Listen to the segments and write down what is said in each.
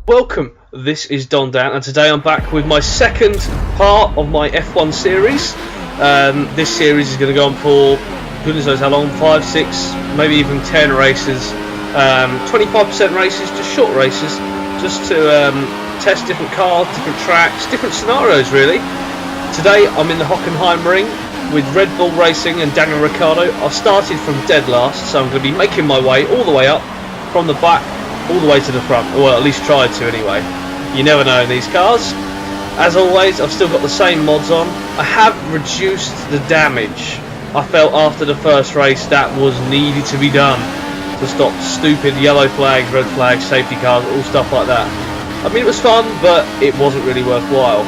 Welcome, this is Don Dan, and today I'm back with my second part of my F1 series. This series is going to go on for goodness knows how long, 5, 6, maybe even 10 races. 25% races, just short races, just to test different cars, different tracks, different scenarios really. Today I'm in the Hockenheimring with Red Bull Racing and Daniel Ricciardo. I've started from dead last, so I'm going to be making my way all the way up from the back all the way to the front, well, at least tried to anyway. You never know in these cars. As always, I've still got the same mods on. I have reduced the damage. I felt after the first race that was needed to be done to stop stupid yellow flags, red flags, safety cars, all stuff like that. I mean, it was fun, but it wasn't really worthwhile.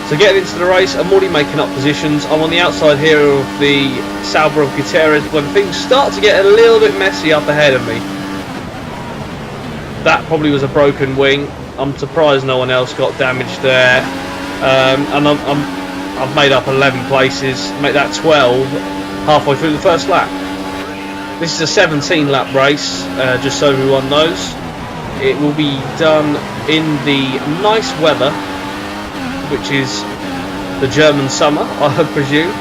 So getting into the race, I'm already making up positions. I'm on the outside here of the Sauber of Gutierrez when things start to get a little bit messy up ahead of me. That probably was a broken wing. I'm surprised no one else got damaged there. And I've made up 11 places, make that 12 halfway through the first lap. This is a 17 lap race, just so everyone knows. It will be done in the nice weather, which is the German summer, I presume.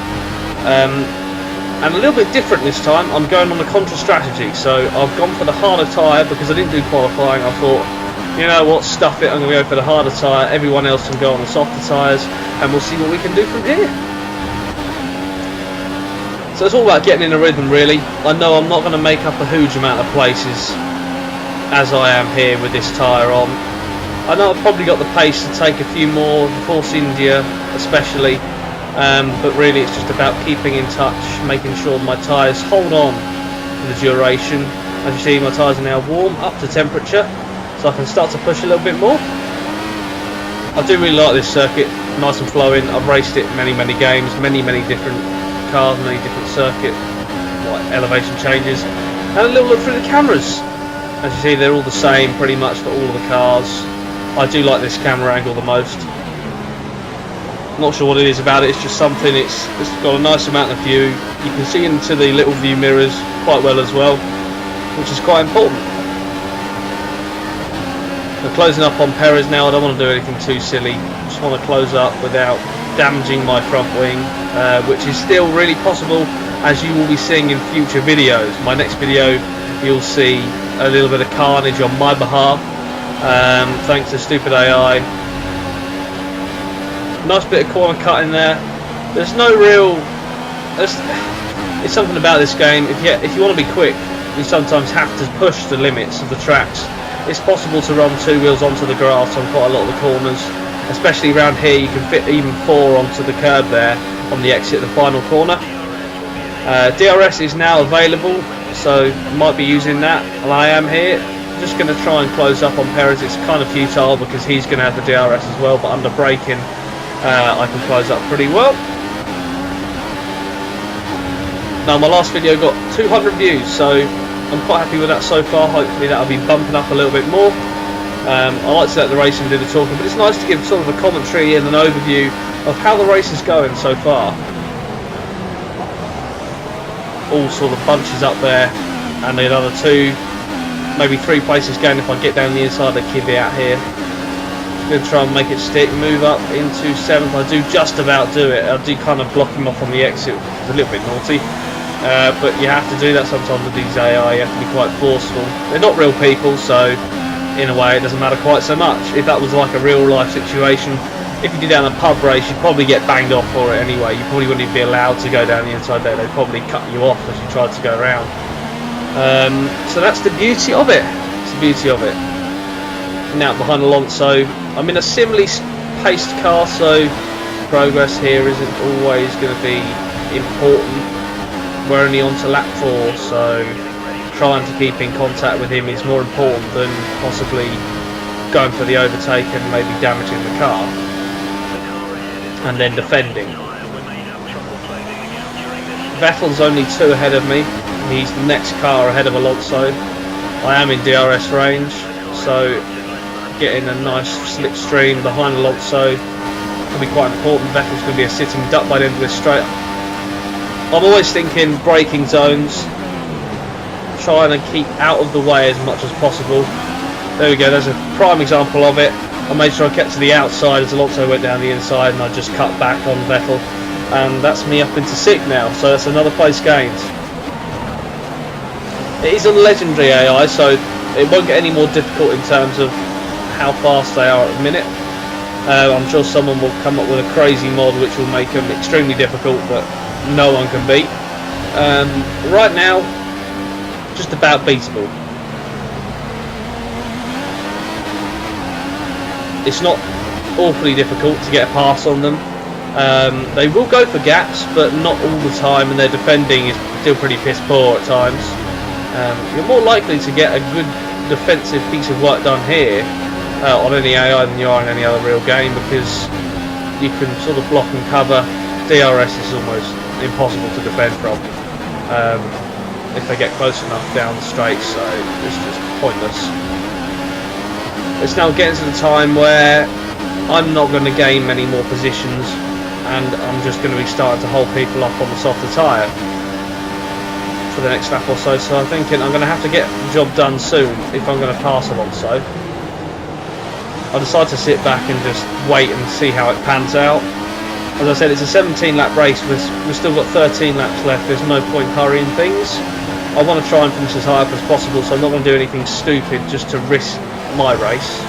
And a little bit different this time. I'm going on a contra strategy, so I've gone for the harder tyre because I didn't do qualifying. I thought, you know what, stuff it, I'm going to go for the harder tyre. Everyone else can go on the softer tyres, and we'll see what we can do from here. So it's all about getting in a rhythm really. I know I'm not going to make up a huge amount of places as I am here with this tyre on. I know I've probably got the pace to take a few more, Force India especially. But really it's just about keeping in touch, making sure my tyres hold on for the duration. As you see, my tyres are now warm up to temperature, so I can start to push a little bit more. I do really like this circuit, nice and flowing. I've raced it many games, many different cars, many different circuit elevation changes, and a little look through the cameras. As you see, they're all the same pretty much for all of the cars. I do like this camera angle the most. Not sure what it is about it, it's just something, it's got a nice amount of view. You can see into the little view mirrors quite well as well, which is quite important. We're closing up on Perez now. I don't want to do anything too silly, just want to close up without damaging my front wing, which is still really possible, as you will be seeing in future videos. My next video you'll see a little bit of carnage on my behalf, thanks to stupid AI. Nice bit of corner cut in there. There's no real... It's something about this game. If you want to be quick, you sometimes have to push the limits of the tracks. It's possible to run 2 wheels onto the grass on quite a lot of the corners. Especially around here, you can fit even 4 onto the curb there on the exit of the final corner. DRS is now available, so might be using that. And I am here. Just going to try and close up on Perez. It's kind of futile because he's going to have the DRS as well, but under braking I can close up pretty well. Now my last video got 200 views, so I'm quite happy with that so far. Hopefully that'll be bumping up a little bit more. I like to let the racing do the talking, but it's nice to give sort of a commentary and an overview of how the race is going so far. All sort of bunches up there, and the other 2, maybe 3 places going if I get down the inside of the Kibby out here. Going to try and make it stick, move up into 7th. I do just about do it. I do kind of block him off on the exit, which is a little bit naughty, but you have to do that sometimes with these AI. You have to be quite forceful. They're not real people, so in a way it doesn't matter quite so much. If that was like a real life situation, if you did down a pub race, you'd probably get banged off for it anyway. You probably wouldn't even be allowed to go down the inside there. They'd probably cut you off as you tried to go around. So that's the beauty of it. It's the beauty of it. Now behind Alonso, I'm in a similarly paced car, so progress here isn't always going to be important. We're only on to lap 4, so trying to keep in contact with him is more important than possibly going for the overtake and maybe damaging the car and then defending. Vettel's only 2 ahead of me. He's the next car ahead of Alonso. I am in DRS range, so getting a nice slipstream behind Alonso will be quite important. Vettel's going to be a sitting duck by the end of this straight. I'm always thinking braking zones, trying to keep out of the way as much as possible. There we go, there's a prime example of it. I made sure I kept to the outside as Alonso went down the inside, and I just cut back on Vettel. And that's me up into 6th now, so that's another place gained. It is a legendary AI, so it won't get any more difficult in terms of how fast they are at the minute. I'm sure someone will come up with a crazy mod which will make them extremely difficult that no one can beat. Right now, just about beatable. It's not awfully difficult to get a pass on them. They will go for gaps, but not all the time, and their defending is still pretty piss poor at times. You're more likely to get a good defensive piece of work done here on any AI than you are in any other real game, because you can sort of block and cover. DRS is almost impossible to defend from if they get close enough down the straight, so it's just pointless. It's now getting to the time where I'm not going to gain many more positions, and I'm just going to be starting to hold people up on the softer tyre for the next lap or so. So I'm thinking I'm going to have to get the job done soon if I'm going to pass Alonso. I decided to sit back and just wait and see how it pans out. As I said, it's a 17 lap race. We've still got 13 laps left. There's no point hurrying things. I want to try and finish as high up as possible, so I'm not going to do anything stupid just to risk my race.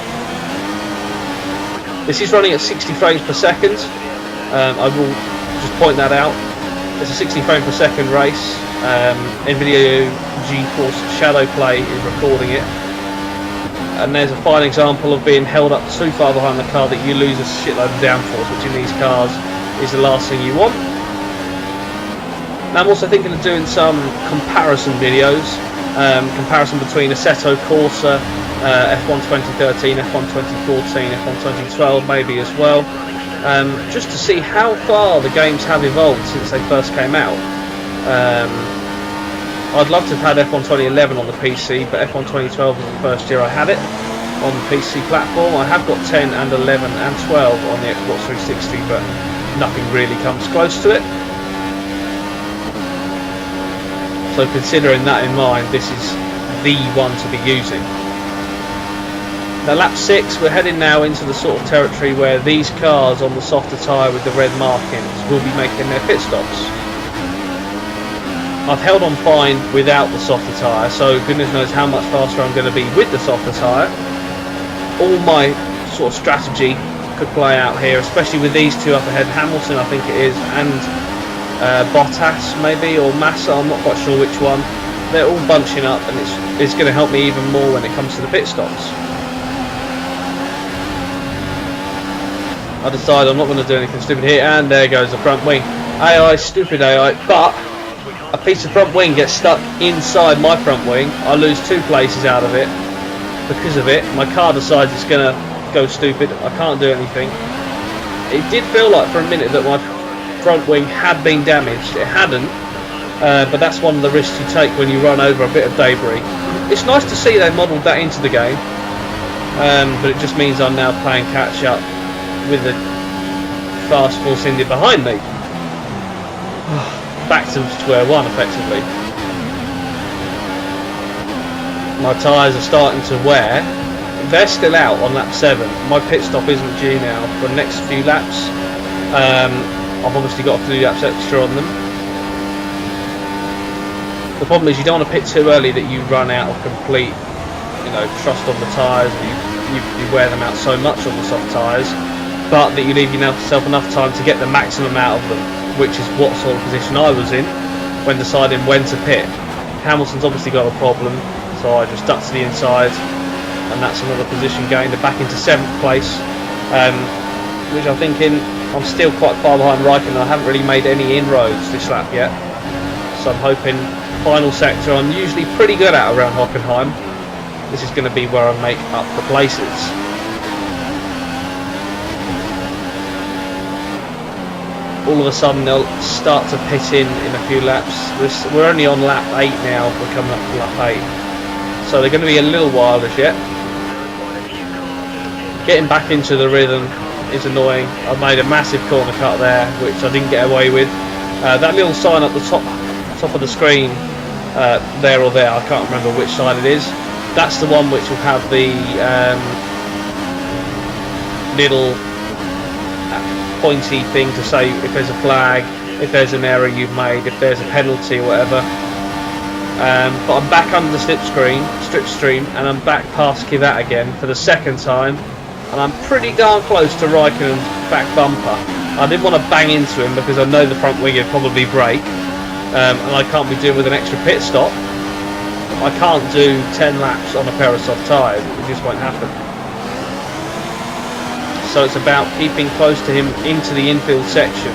This is running at 60 frames per second. I will just point that out. It's a 60 frame per second race. NVIDIA GeForce Shadowplay is recording it, and there's a fine example of being held up too far behind the car that you lose a shitload of downforce, which in these cars is the last thing you want. Now I'm also thinking of doing some comparison videos, comparison between Assetto Corsa, F1 2013, F1 2014, F1 2012 maybe as well, just to see how far the games have evolved since they first came out. I'd love to have had F1 2011 on the PC, but F1 2012 was the first year I had it on the PC platform. I have got 10 and 11 and 12 on the Xbox 360, but nothing really comes close to it. So considering that in mind, this is the one to be using. Now lap 6, we're heading now into the sort of territory where these cars on the softer tyre with the red markings will be making their pit stops. I've held on fine without the softer tyre, so goodness knows how much faster I'm going to be with the softer tyre. All my sort of strategy could play out here, especially with these two up ahead. Hamilton, I think it is, and Bottas maybe, or Massa, I'm not quite sure which one. They're all bunching up, and it's going to help me even more when it comes to the pit stops. I decided I'm not going to do anything stupid here, and there goes the front wing. AI, stupid AI, but a piece of front wing gets stuck inside my front wing. I lose 2 places out of it because of it. My car decides it's going to go stupid. I can't do anything. It did feel like for a minute that my front wing had been damaged. It hadn't, but that's one of the risks you take when you run over a bit of debris. It's nice to see they modelled that into the game, but it just means I'm now playing catch up with the fast Force India behind me. Back to square one effectively. My tyres are starting to wear. They're still out on lap 7. My pit stop isn't due now for the next few laps. I've obviously got a few laps extra on them. The problem is you don't want to pit too early that you run out of complete, trust on the tyres, and you wear them out so much on the soft tyres, but that you leave yourself enough time to get the maximum out of them, which is what sort of position I was in when deciding when to pit. Hamilton's obviously got a problem, so I just ducked to the inside, and that's another position gained. Back into 7th place, which I'm thinking I'm still quite far behind Raikkonen. I haven't really made any inroads this lap yet, so I'm hoping final sector I'm usually pretty good at around Hockenheim. This is going to be where I make up the places. All of a sudden they'll start to pit in a few laps. We're only on lap 8 now. We're coming up to lap 8, so they're going to be a little while as yet. Getting back into the rhythm is annoying. I made a massive corner cut there, which I didn't get away with. That little sign up the top of the screen, there or there, I can't remember which side it is, That's the one which will have the little pointy thing to say if there's a flag, if there's an error you've made, if there's a penalty or whatever. But I'm back under the slipstream, and I'm back past Kvyat again for the second time, and I'm pretty darn close to Raikkonen's back bumper. I didn't want to bang into him because I know the front wing would probably break, and I can't be doing with an extra pit stop. I can't do 10 laps on a pair of soft tyres, it just won't happen. So it's about keeping close to him into the infield section.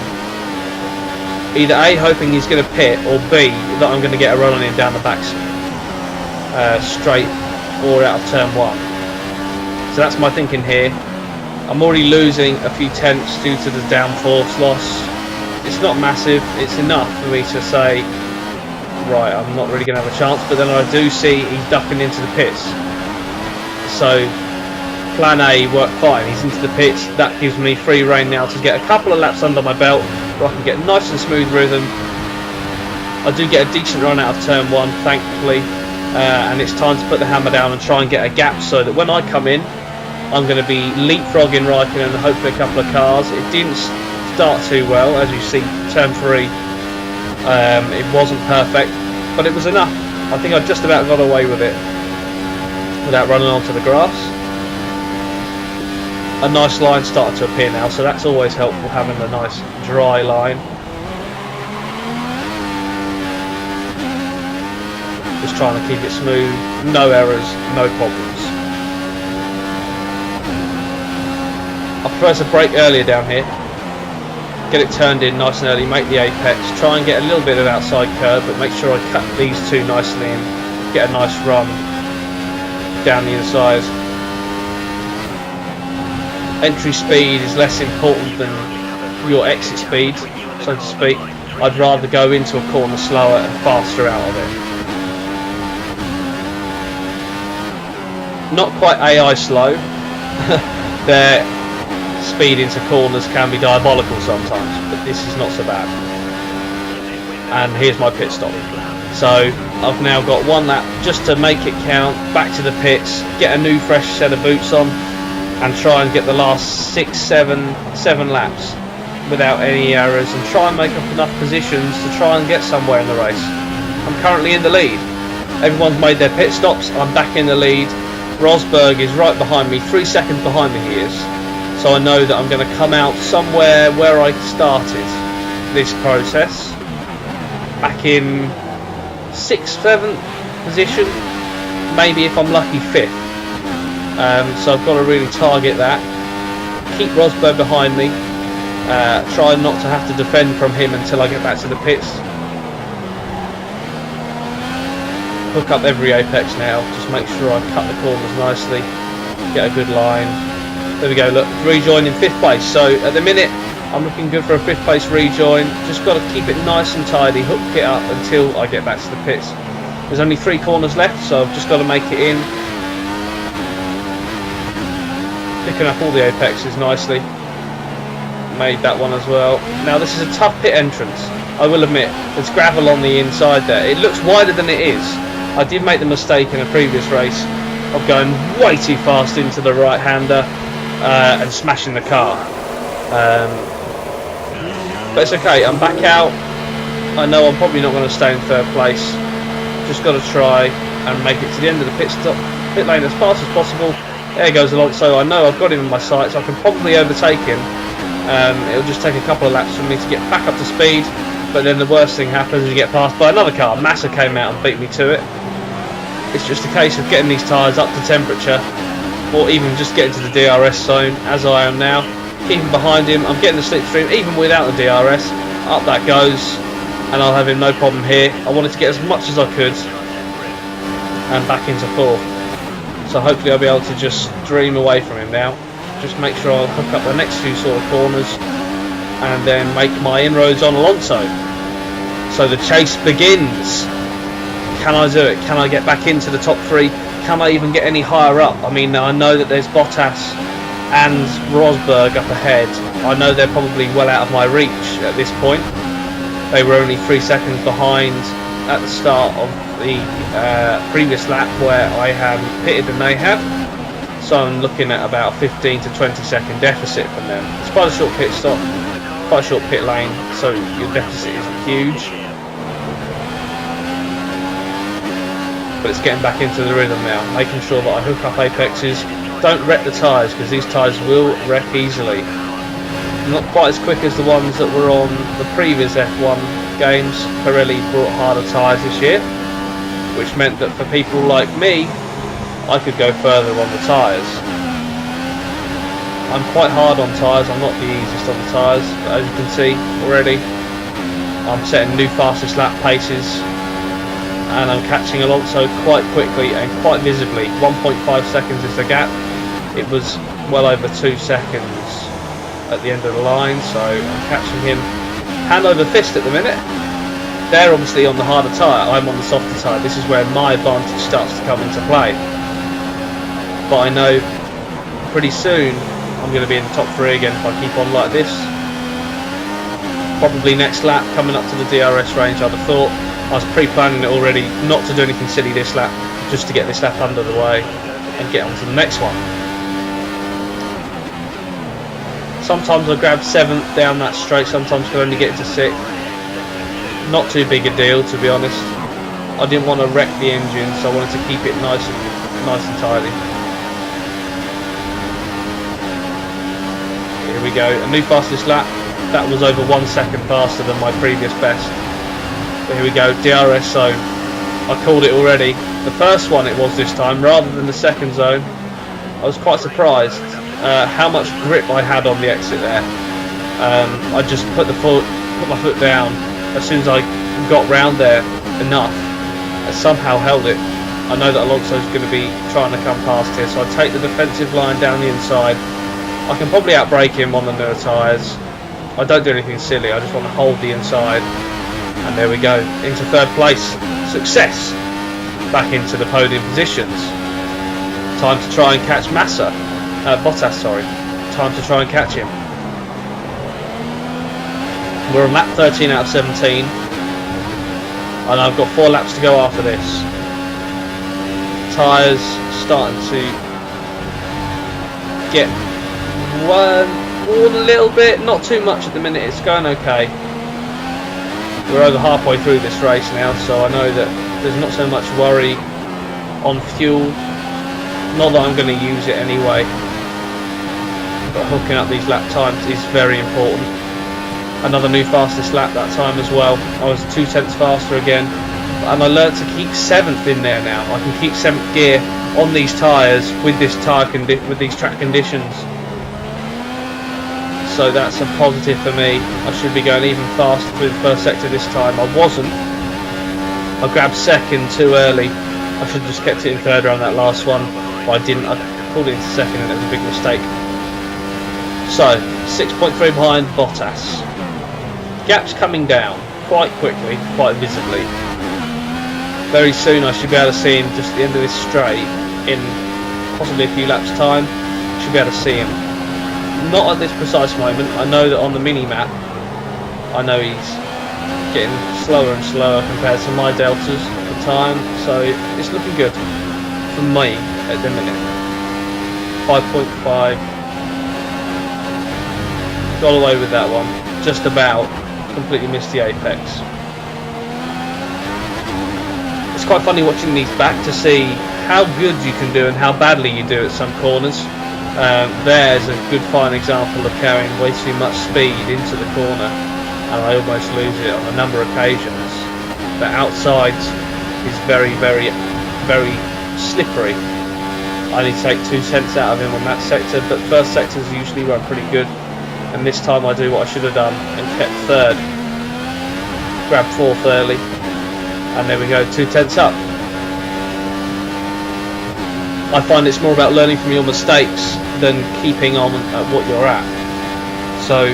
Either A, hoping he's going to pit, or B, that I'm going to get a run on him down the back straight or out of turn 1. So that's my thinking here. I'm already losing a few tenths due to the downforce loss. It's not massive, it's enough for me to say, right, I'm not really going to have a chance, but then I do see he's ducking into the pits. So plan A worked fine, he's into the pits. That gives me free rein now to get a couple of laps under my belt where I can get nice and smooth rhythm. I do get a decent run out of turn 1, thankfully, and it's time to put the hammer down and try and get a gap so that when I come in, I'm going to be leapfrogging Raikkonen and hopefully a couple of cars. It didn't start too well, as you see, turn 3. It wasn't perfect, but it was enough. I think I just about got away with it without running onto the grass. A nice line started to appear now, so that's always helpful, having a nice dry line. Just trying to keep it smooth, no errors, no problems. I prefer to brake earlier down here, get it turned in nice and early, make the apex, try and get a little bit of outside curb, but make sure I cut these two nicely in, get a nice run down the inside. Entry speed is less important than your exit speed, so to speak. I'd rather go into a corner slower and faster out of it. Not quite AI slow. Their speed into corners can be diabolical sometimes, but this is not so bad. And here's my pit stop. So I've now got 1 lap just to make it count, back to the pits, get a new fresh set of boots on, and try and get the last 7 laps without any errors, and try and make up enough positions to try and get somewhere in the race. I'm currently in the lead. Everyone's made their pit stops, I'm back in the lead. Rosberg is right behind me, 3 seconds behind me he is. So I know that I'm going to come out somewhere where I started this process. Back in 6th, 7th position, maybe if I'm lucky 5th. So I've got to really target that. Keep Rosberg behind me. Try not to have to defend from him until I get back to the pits. Hook up every apex now. Just make sure I cut the corners nicely. Get a good line. There we go. Look, rejoin in 5th place. So at the minute, I'm looking good for a 5th place rejoin. Just got to keep it nice and tidy. Hook it up until I get back to the pits. There's only 3 corners left, so I've just got to make it in. Picking up all the apexes nicely. Made that one as well. Now this is a tough pit entrance, I will admit. There's gravel on the inside there. It looks wider than it is. I did make the mistake in a previous race of going way too fast into the right-hander and smashing the car. But it's okay, I'm back out. I know I'm probably not going to stay in 3rd place. Just got to try and make it to the end of the pit lane as fast as possible. There goes Alonso. I know I've got him in my sights. I can probably overtake him. It'll just take a couple of laps for me to get back up to speed. But then the worst thing happens is you get passed by another car. Massa came out and beat me to it. It's just a case of getting these tyres up to temperature, or even just getting to the DRS zone, as I am now. Keeping behind him. I'm getting the slipstream even without the DRS. Up that goes, and I'll have him no problem here. I wanted to get as much as I could, and back into 4th. So hopefully I'll be able to just stream away from him now. Just make sure I'll hook up the next few sort of corners and then make my inroads on Alonso. So the chase begins. Can I do it? Can I get back into the top 3? Can I even get any higher up? I mean, I know that there's Bottas and Rosberg up ahead. I know they're probably well out of my reach at this point. They were only 3 seconds behind at the start of the previous lap where I had pitted and they had, so I'm looking at about 15 to 20 second deficit from them. It's quite a short pit stop, quite a short pit lane, so your deficit isn't huge, but it's getting back into the rhythm now, making sure that I hook up apexes, don't wreck the tyres, because these tyres will wreck easily. Not quite as quick as the ones that were on the previous F1 games. Pirelli brought harder tyres this year, which meant that for people like me, I could go further on the tyres. I'm quite hard on tyres, I'm not the easiest on the tyres, but as you can see already, I'm setting new fastest lap paces, and I'm catching Alonso quite quickly and quite visibly. 1.5 seconds is the gap. It was well over 2 seconds at the end of the line, so I'm catching him hand over fist at the minute. They're obviously on the harder tyre, I'm on the softer tyre. This is where my advantage starts to come into play. But I know pretty soon I'm going to be in the top 3 again if I keep on like this. Probably next lap, coming up to the DRS range, I'd have thought. I was pre-planning it already, not to do anything silly this lap, just to get this lap under the way and get on to the next one. Sometimes I grab 7th down that straight, sometimes can only get to 6th. Not too big a deal, to be honest. I didn't want to wreck the engine, so I wanted to keep it nice and tidy. Here we go, a new fastest lap. That was over 1 second faster than my previous best. But here we go, DRS zone. I called it already. The first one it was this time, rather than the second zone. I was quite surprised how much grip I had on the exit there. I just put my foot down as soon as I got round there enough. I somehow held it. I know that Alonso's going to be trying to come past here, so I take the defensive line down the inside. I can probably outbrake him on the newer tyres. I don't do anything silly, I just want to hold the inside. And there we go, into 3rd place. Success! Back into the podium positions. Time to try and catch Bottas, sorry. Time to try and catch him. We're on lap 13 out of 17. And I've got 4 laps to go after this. Tyres starting to get worn a little bit, not too much at the minute, it's going okay. We're over halfway through this race now, so I know that there's not so much worry on fuel. Not that I'm going to use it anyway, but hooking up these lap times is very important. Another new fastest lap that time as well. I was 2 tenths faster again, and I learnt to keep 7th in there now. I can keep 7th gear on these tyres with this with these track conditions. So that's a positive for me. I should be going even faster through the first sector this time. I wasn't. I grabbed 2nd too early. I should have just kept it in 3rd around that last one, but I didn't. I pulled it into 2nd and it was a big mistake. So 6.3 behind Bottas. Gap's coming down quite quickly, quite visibly. Very soon I should be able to see him just at the end of this straight in possibly a few laps time. Should be able to see him. Not at this precise moment. I know that on the mini-map, I know he's getting slower and slower compared to my deltas at the time, so it's looking good for me at the minute. 5.5. Got away with that one. Just about. Completely missed the apex. It's quite funny watching these back to see how good you can do and how badly you do at some corners. There's a good fine example of carrying way too much speed into the corner, and I almost lose it on a number of occasions. The outside is very, very, very slippery. I need to take 2 tenths out of him on that sector, but first sectors usually run pretty good, and this time I do what I should have done and kept 3rd. Grabbed 4th early, and there we go, 2 tenths up. I find it's more about learning from your mistakes than keeping on at what you're at. So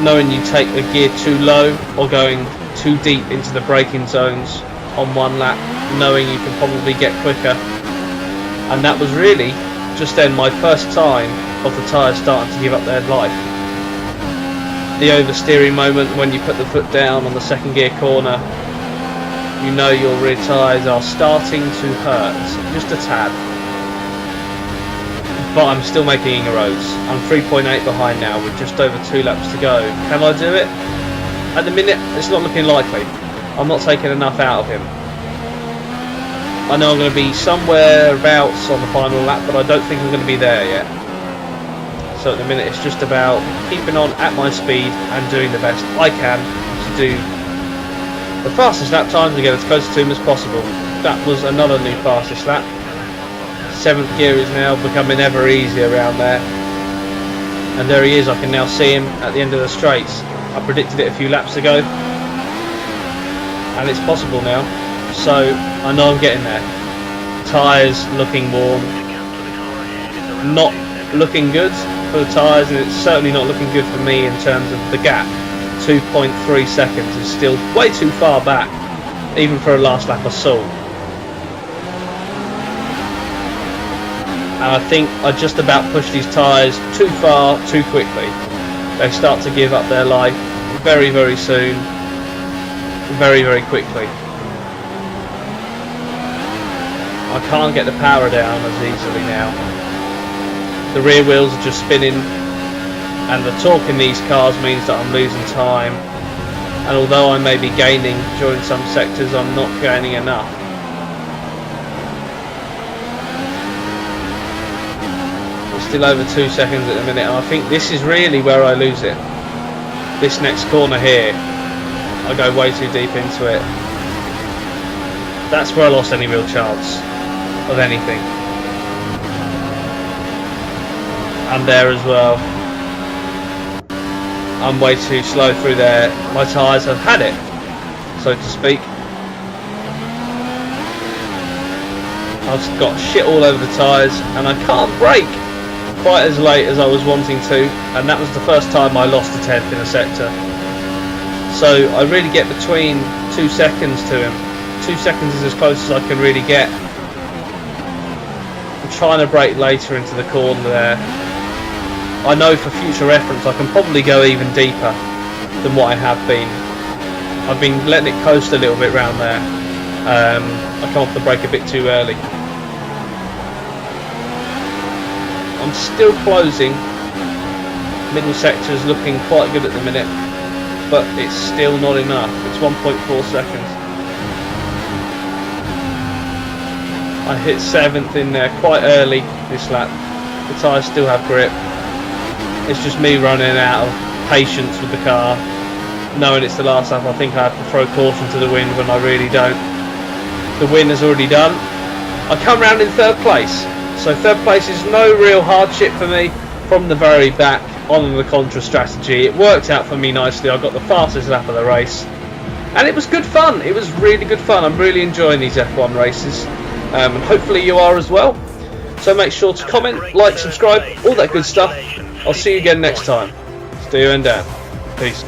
knowing you take a gear too low or going too deep into the braking zones on one lap, knowing you can probably get quicker. And that was really just then my first time of the tyres starting to give up their life. The oversteering moment when you put the foot down on the 2nd gear corner you know your rear tyres are starting to hurt, just a tad. But I'm still making inroads. I'm 3.8 behind now with just over 2 laps to go. Can I do it? At the minute, it's not looking likely. I'm not taking enough out of him. I know I'm going to be somewhere abouts on the final lap, but I don't think I'm going to be there yet. So at the minute, it's just about keeping on at my speed and doing the best I can to do the fastest lap times and get as close to him as possible. That was another new fastest lap. 7th gear is now becoming ever easier around there. And there he is, I can now see him at the end of the straights. I predicted it a few laps ago. And it's possible now. So I know I'm getting there. Tyres looking warm. Not looking good for the tyres, and it's certainly not looking good for me in terms of the gap. 2.3 seconds is still way too far back, even for a last lap assault. And I think I just about pushed these tyres too far, too quickly. They start to give up their life very, very soon, very, very quickly. I can't get the power down as easily now. The rear wheels are just spinning, and the torque in these cars means that I'm losing time. And although I may be gaining during some sectors, I'm not gaining enough. Still over 2 seconds at the minute, and I think this is really where I lose it. This next corner here, I go way too deep into it. That's where I lost any real chance of anything. And there as well, I'm way too slow through there. My tyres have had it, so to speak. I've got shit all over the tyres, and I can't brake quite as late as I was wanting to, and that was the first time I lost a 10th in a sector. So I really get between 2 seconds to him. 2 seconds is as close as I can really get. I'm trying to brake later into the corner there. I know for future reference I can probably go even deeper than what I have been. I've been letting it coast a little bit round there. I come off the brake a bit too early. I'm still closing. Middle sector is looking quite good at the minute, but it's still not enough. It's 1.4 seconds. I hit 7th in there quite early this lap. The tyres still have grip. It's just me running out of patience with the car. Knowing it's the last lap, I think I have to throw caution to the wind when I really don't. The win is already done. I come round in 3rd place. So 3rd place is no real hardship for me from the very back on the contra strategy. It worked out for me nicely. I got the fastest lap of the race. And it was good fun. It was really good fun. I'm really enjoying these F1 races. And hopefully you are as well. So make sure to comment, like, subscribe, all that good stuff. I'll see you again next time. Stu and Dan. Peace.